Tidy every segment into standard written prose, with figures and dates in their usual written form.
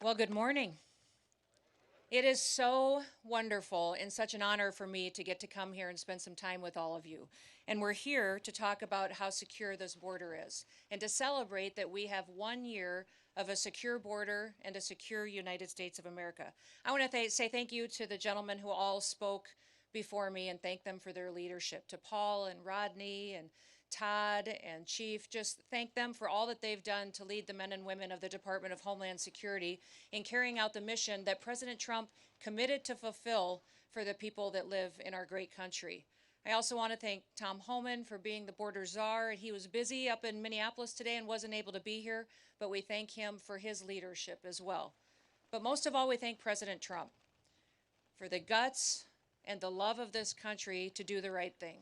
Well, good morning. It is so wonderful and such an honor for me to get to come here and spend some time with all of you. And we're here to talk about how secure this border is and to celebrate that we have 1 year of a secure border and a secure United States of America. I want to say thank you to the gentlemen who all spoke before me and thank them for their leadership. To Paul and Rodney and Todd and Chief, just thank them for all that they've done to lead the men and women of the Department of Homeland Security in carrying out the mission that President Trump committed to fulfill for the people that live in our great country. I also want to thank Tom Homan for being the border czar. He was busy up in Minneapolis today and wasn't able to be here, but we thank him for his leadership as well. But most of all, we thank President Trump for the guts and the love of this country to do the right thing,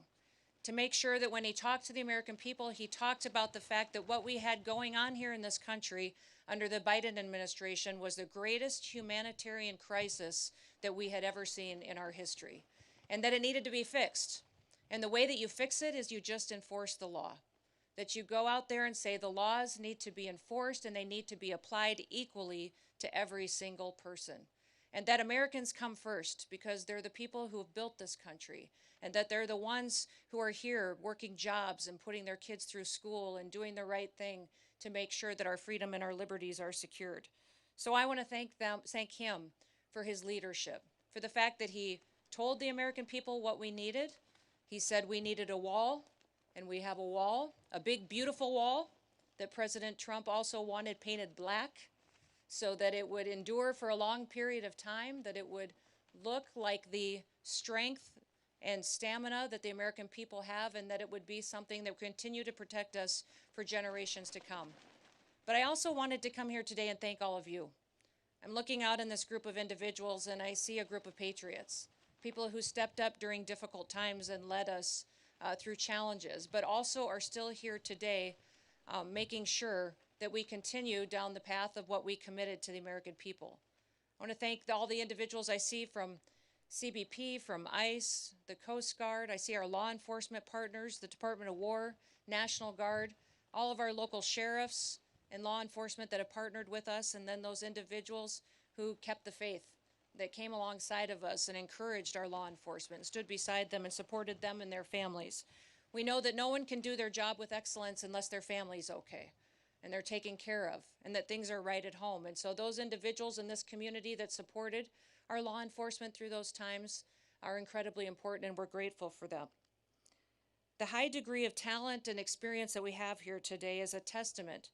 to make sure that when he talked to the American people, he talked about the fact that what we had going on here in this country under the Biden administration was the greatest humanitarian crisis that we had ever seen in our history, and that it needed to be fixed. And the way that you fix it is you just enforce the law, that you go out there and say the laws need to be enforced and they need to be applied equally to every single person. And that Americans come first because they're the people who have built this country, and that they're the ones who are here working jobs and putting their kids through school and doing the right thing to make sure that our freedom and our liberties are secured. So I want to thank him for his leadership, for the fact that he told the American people what we needed. He said we needed a wall, and we have a wall, a big, beautiful wall that President Trump also wanted painted black, so that it would endure for a long period of time, that it would look like the strength and stamina that the American people have, and that it would be something that would continue to protect us for generations to come. But I also wanted to come here today and thank all of you. I'm looking out in this group of individuals and I see a group of patriots, people who stepped up during difficult times and led us through challenges, but also are still here today making sure that we continue down the path of what we committed to the American people. I want to thank all the individuals I see from CBP, from ICE, the Coast Guard. I see our law enforcement partners, the Department of War, National Guard, all of our local sheriffs and law enforcement that have partnered with us, and then those individuals who kept the faith, that came alongside of us and encouraged our law enforcement, stood beside them and supported them and their families. We know that no one can do their job with excellence unless their family's okay and they're taken care of, and that things are right at home. And so those individuals in this community that supported our law enforcement through those times are incredibly important, and we're grateful for them. The high degree of talent and experience that we have here today is a testament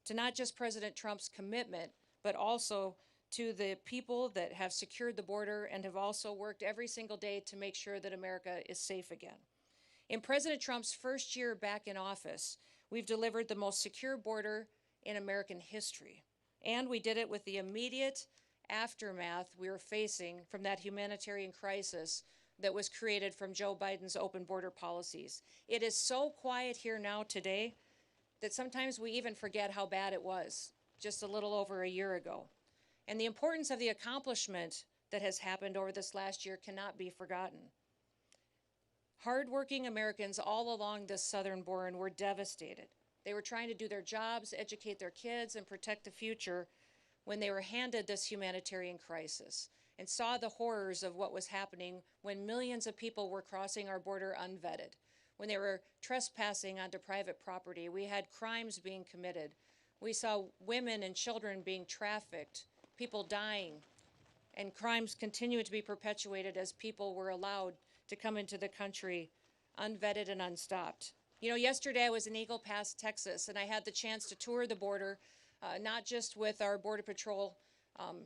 to not just President Trump's commitment, but also to the people that have secured the border and have also worked every single day to make sure that America is safe again. In President Trump's first year back in office, we've delivered the most secure border in American history. And we did it with the immediate aftermath we were facing from that humanitarian crisis that was created from Joe Biden's open border policies. It is so quiet here now today that sometimes we even forget how bad it was just a little over a year ago. And the importance of the accomplishment that has happened over this last year cannot be forgotten. Hardworking Americans all along this southern border were devastated. They were trying to do their jobs, educate their kids, and protect the future when they were handed this humanitarian crisis and saw the horrors of what was happening when millions of people were crossing our border unvetted, when they were trespassing onto private property. We had crimes being committed. We saw women and children being trafficked, people dying, and crimes continue to be perpetuated as people were allowed to come into the country unvetted and unstopped. You know, yesterday I was in Eagle Pass, Texas, and I had the chance to tour the border, not just with our Border Patrol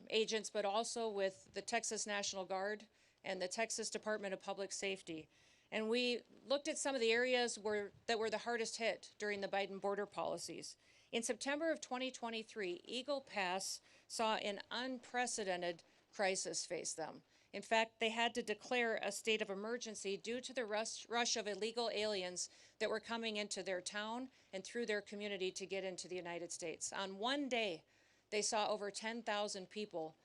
agents, but also with the Texas National Guard and the Texas Department of Public Safety. And we looked at some of the areas that were the hardest hit during the Biden border policies. In September of 2023, Eagle Pass saw an unprecedented crisis face them. In fact, they had to declare a state of emergency due to the rush of illegal aliens that were coming into their town and through their community to get into the United States. On one day, they saw over 10,000 people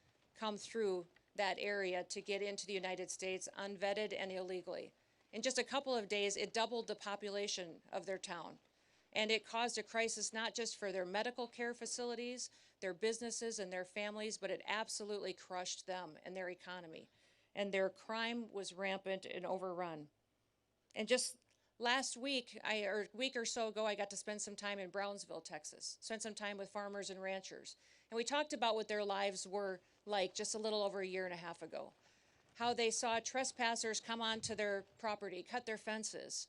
come through that area to get into the United States unvetted and illegally. In just a couple of days, it doubled the population of their town. And it caused a crisis not just for their medical care facilities, their businesses and their families, but it absolutely crushed them and their economy. And their crime was rampant and overrun. And just last week, or a week or so ago, I got to spend some time in Brownsville, Texas, spent some time with farmers and ranchers. And we talked about what their lives were like just a little over a year and a half ago. How they saw trespassers come onto their property, cut their fences.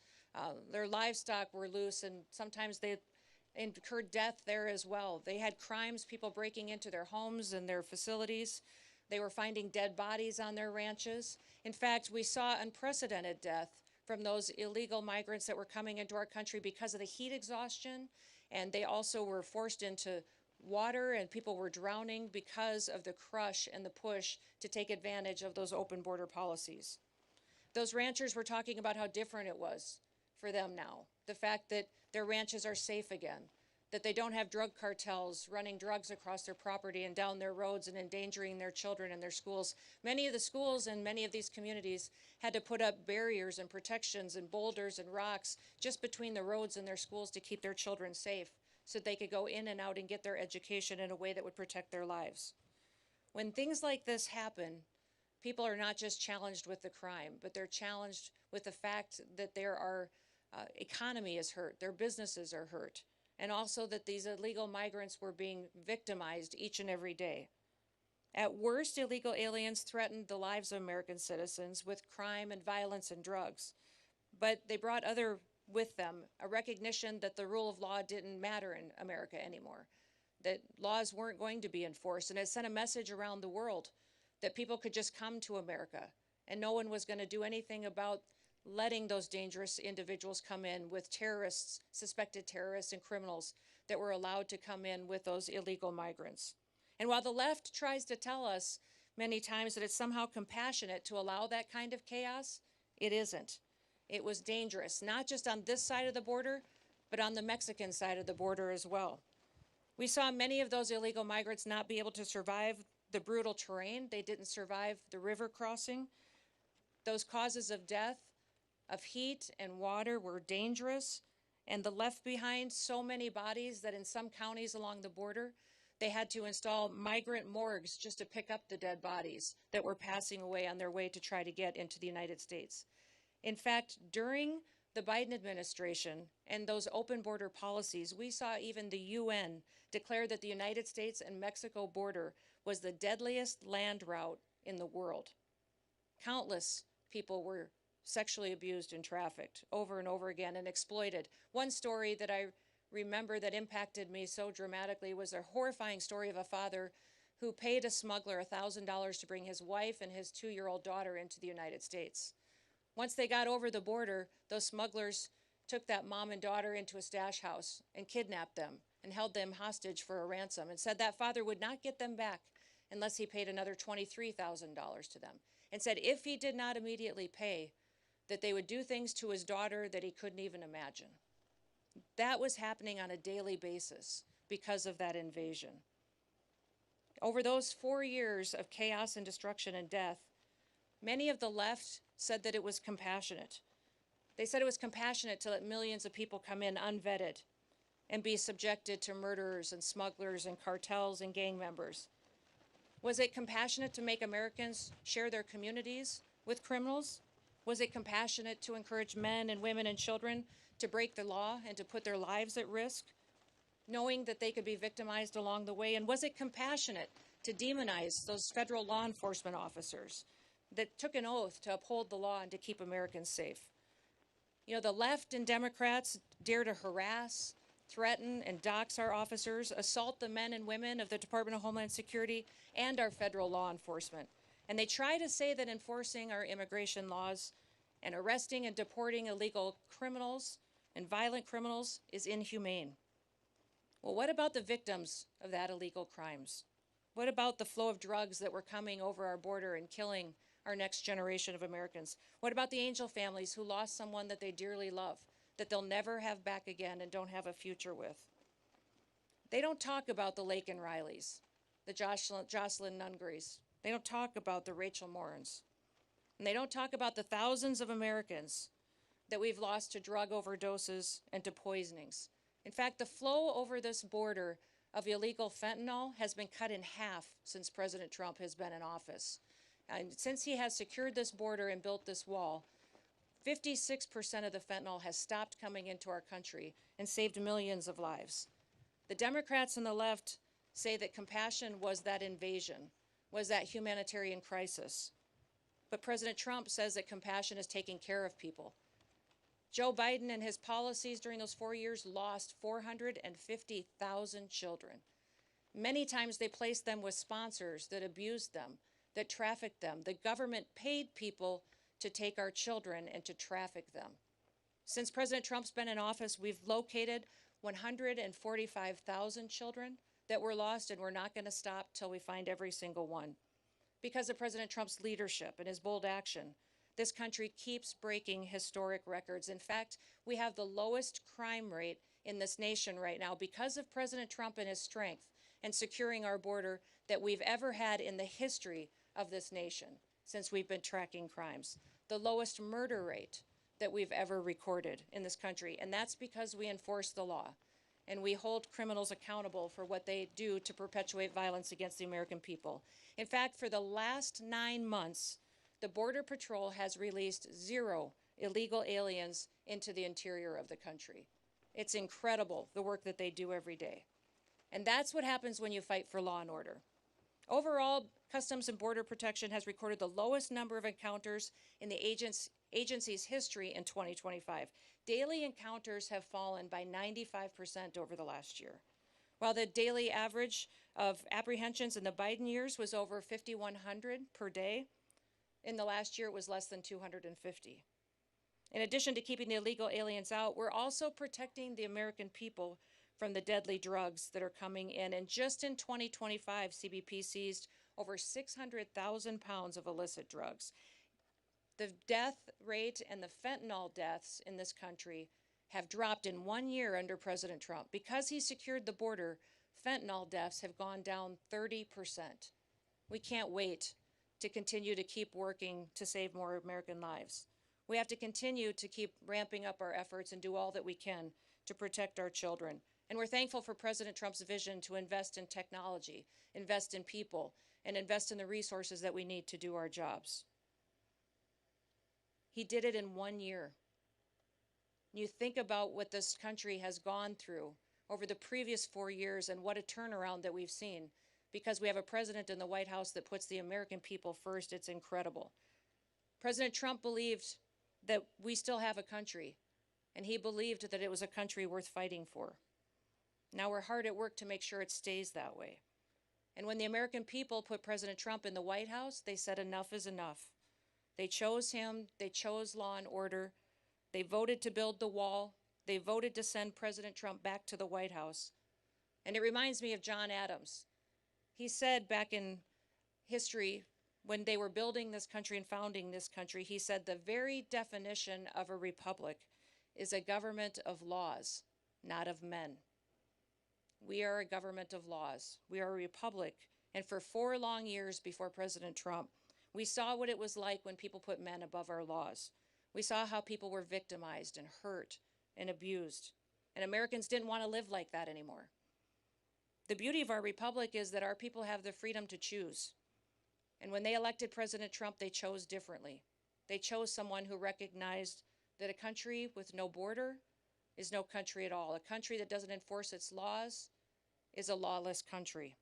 Their livestock were loose, and sometimes they incurred death there as well. They had crimes, people breaking into their homes and their facilities. They were finding dead bodies on their ranches. In fact, we saw unprecedented death from those illegal migrants that were coming into our country because of the heat exhaustion, and they also were forced into water, and people were drowning because of the crush and the push to take advantage of those open border policies. Those ranchers were talking about how different it was for them now. The fact that their ranches are safe again, that they don't have drug cartels running drugs across their property and down their roads and endangering their children and their schools. Many of the schools in many of these communities had to put up barriers and protections and boulders and rocks just between the roads and their schools to keep their children safe, so they could go in and out and get their education in a way that would protect their lives. When things like this happen, people are not just challenged with the crime, but they're challenged with the fact that their economy is hurt, their businesses are hurt, and also that these illegal migrants were being victimized each and every day. At worst, illegal aliens threatened the lives of American citizens with crime and violence and drugs, but they brought with them a recognition that the rule of law didn't matter in America anymore, that laws weren't going to be enforced, and it sent a message around the world that people could just come to America and no one was going to do anything about letting those dangerous individuals come in with terrorists, suspected terrorists and criminals that were allowed to come in with those illegal migrants. And while the left tries to tell us many times that it's somehow compassionate to allow that kind of chaos, it isn't. It was dangerous, not just on this side of the border, but on the Mexican side of the border as well. We saw many of those illegal migrants not be able to survive the brutal terrain. They didn't survive the river crossing. Those causes of death, of heat and water, were dangerous, and the left behind so many bodies that in some counties along the border, they had to install migrant morgues just to pick up the dead bodies that were passing away on their way to try to get into the United States. In fact, during the Biden administration and those open border policies, we saw even the UN declare that the United States and Mexico border was the deadliest land route in the world. Countless people were sexually abused and trafficked over and over again and exploited. One story that I remember that impacted me so dramatically was a horrifying story of a father who paid a smuggler $1,000 to bring his wife and his 2-year-old daughter into the United States. Once they got over the border, those smugglers took that mom and daughter into a stash house and kidnapped them and held them hostage for a ransom and said that father would not get them back unless he paid another $23,000 to them, and said if he did not immediately pay, that they would do things to his daughter that he couldn't even imagine. That was happening on a daily basis because of that invasion. Over those 4 years of chaos and destruction and death, many of the left said that it was compassionate. They said it was compassionate to let millions of people come in unvetted and be subjected to murderers and smugglers and cartels and gang members. Was it compassionate to make Americans share their communities with criminals? Was it compassionate to encourage men and women and children to break the law and to put their lives at risk, knowing that they could be victimized along the way? And was it compassionate to demonize those federal law enforcement officers that took an oath to uphold the law and to keep Americans safe? You know, the left and Democrats dare to harass, threaten, and dox our officers, assault the men and women of the Department of Homeland Security and our federal law enforcement. And they try to say that enforcing our immigration laws and arresting and deporting illegal criminals and violent criminals is inhumane. Well, what about the victims of that illegal crimes? What about the flow of drugs that were coming over our border and killing our next generation of Americans? What about the angel families who lost someone that they dearly love, that they'll never have back again and don't have a future with? They don't talk about the Laken Rileys, the Jocelyn Nungarys. They don't talk about the Rachel Morans. And they don't talk about the thousands of Americans that we've lost to drug overdoses and to poisonings. In fact, the flow over this border of illegal fentanyl has been cut in half since President Trump has been in office. And since he has secured this border and built this wall, 56% of the fentanyl has stopped coming into our country and saved millions of lives. The Democrats and the left say that compassion was that invasion, was that humanitarian crisis. But President Trump says that compassion is taking care of people. Joe Biden and his policies during those 4 years lost 450,000 children. Many times they placed them with sponsors that abused them, that trafficked them. The government paid people to take our children and to traffic them. Since President Trump's been in office, we've located 145,000 children that were lost, and we're not going to stop till we find every single one. Because of President Trump's leadership and his bold action, this country keeps breaking historic records. In fact, we have the lowest crime rate in this nation right now because of President Trump and his strength and securing our border that we've ever had in the history of this nation since we've been tracking crimes. The lowest murder rate that we've ever recorded in this country, and that's because we enforce the law and we hold criminals accountable for what they do to perpetuate violence against the American people. In fact, for the last 9 months, the Border Patrol has released 0 illegal aliens into the interior of the country. It's incredible, the work that they do every day. And that's what happens when you fight for law and order. Overall, Customs and Border Protection has recorded the lowest number of encounters in the agency's history in 2025. Daily encounters have fallen by 95% over the last year. While the daily average of apprehensions in the Biden years was over 5,100 per day, in the last year it was less than 250. In addition to keeping the illegal aliens out, we're also protecting the American people from the deadly drugs that are coming in. And just in 2025, CBP seized over 600,000 pounds of illicit drugs. The death rate and the fentanyl deaths in this country have dropped in 1 year under President Trump. Because he secured the border, fentanyl deaths have gone down 30%. We can't wait to continue to keep working to save more American lives. We have to continue to keep ramping up our efforts and do all that we can to protect our children. And we're thankful for President Trump's vision to invest in technology, invest in people, and invest in the resources that we need to do our jobs. He did it in 1 year. You think about what this country has gone through over the previous 4 years and what a turnaround that we've seen because we have a president in the White House that puts the American people first. It's incredible. President Trump believed that we still have a country, and he believed that it was a country worth fighting for. Now we're hard at work to make sure it stays that way. And when the American people put President Trump in the White House, they said enough is enough. They chose him, they chose law and order, they voted to build the wall, they voted to send President Trump back to the White House. And it reminds me of John Adams. He said back in history, when they were building this country and founding this country, he said the very definition of a republic is a government of laws, not of men. We are a government of laws. We are a republic. And for 4 long years before President Trump, we saw what it was like when people put men above our laws. We saw how people were victimized and hurt and abused. And Americans didn't want to live like that anymore. The beauty of our republic is that our people have the freedom to choose. And when they elected President Trump, they chose differently. They chose someone who recognized that a country with no border is no country at all. A country that doesn't enforce its laws is a lawless country.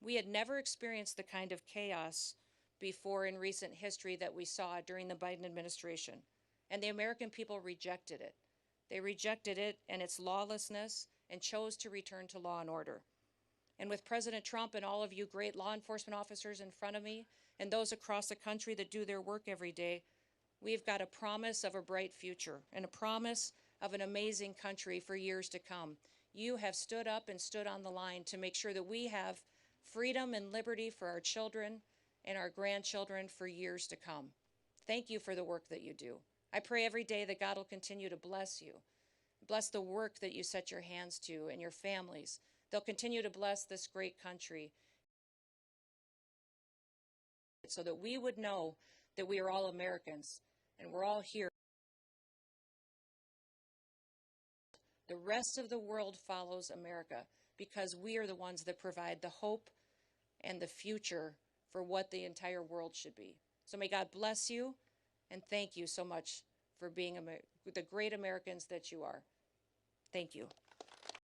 We had never experienced the kind of chaos before in recent history that we saw during the Biden administration. And the American people rejected it. They rejected it and its lawlessness and chose to return to law and order. And with President Trump and all of you great law enforcement officers in front of me and those across the country that do their work every day, we've got a promise of a bright future and a promise of an amazing country for years to come. You have stood up and stood on the line to make sure that we have freedom and liberty for our children and our grandchildren for years to come. Thank you for the work that you do. I pray every day that God will continue to bless you. Bless the work that you set your hands to and your families. They'll continue to bless this great country so that we would know that we are all Americans and we're all here. The rest of the world follows America. because we are the ones that provide the hope and the future for what the entire world should be. So may God bless you, and thank you so much for being the great Americans that you are. Thank you.